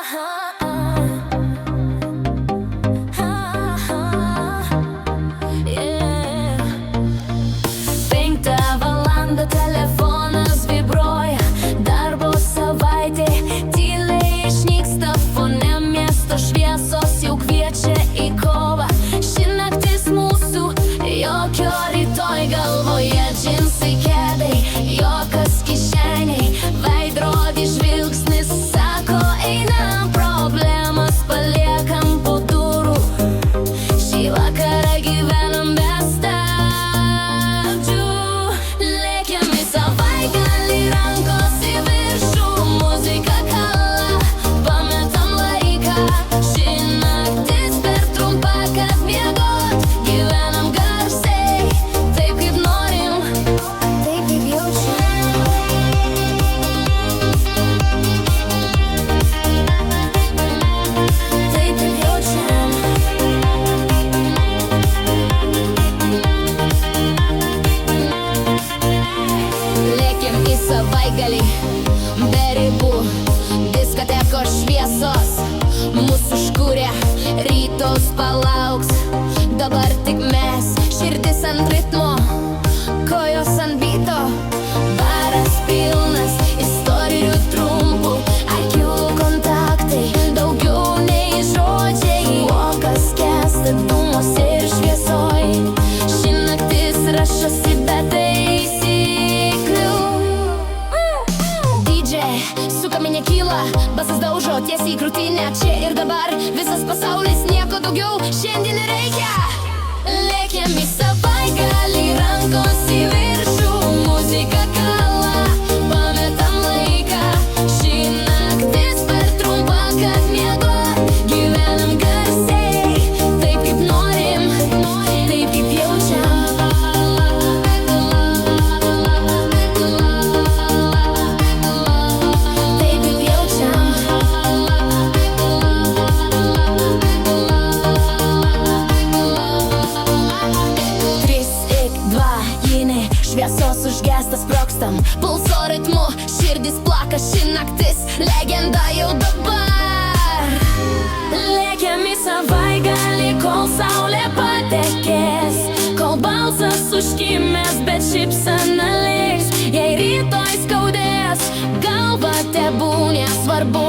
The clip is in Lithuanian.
Penktą valandą telefonas vibruoja, darbo savaitė tyliai išnyksta fone, miesto šviesos jau kviečia į kovą. Ši naktis mūsų, jokio rytoj galvoje, džinsai kėdai, jokas kišeniai, veidrodis žvilgsnis sako einam, problemas paliekam po durų, šį vakarą gyvenam be stabdžių. Lėkiam į savaitgalį, rankos į viršų, muzika kala, pametam laiką, ši naktis per trumpa, kad miegot, gyvenam garsiai, taip kaip norim, taip kaip jaučiam. Taip kaip jaučiam. Lėkiam į savaitgalį, be ribų, diskotekos šviesos mūsų užkūrė, rytos palauks, dabar tik mes, širdis ant ritmo, kojos ant byto, baras pilnas istorijų trumpų, akių kontaktai, daugiau nei žodžiai, uokas skęsta dūmuose ir šviesoj, ši naktis rašosi be taisyklių. DJ, sukami nekyla, basas daužo tiesiai į krūtinę, čia ir dabar, visas pasaulis, nieko daugiau šiandien nereikia. Lėkiam į savaitgalį, rankos į viršų, muzika kala, pametam laiką, ši naktis per trumpa, kad miegot, gyvenam garsiai, taip kaip norim, taip kaip jaučiam. Taip kaip jaučiam. 3-2, jini, šviesos užgesta, sprogstam, pulso ritmu, širdis plaka, ši naktis, legenda jau dabar. Lėkiam į savaitgalį, kol saulė patekės, kol balsas užkimęs, bet šypsena liks, jei rytoj skaudės, galva tebūnė, svarbu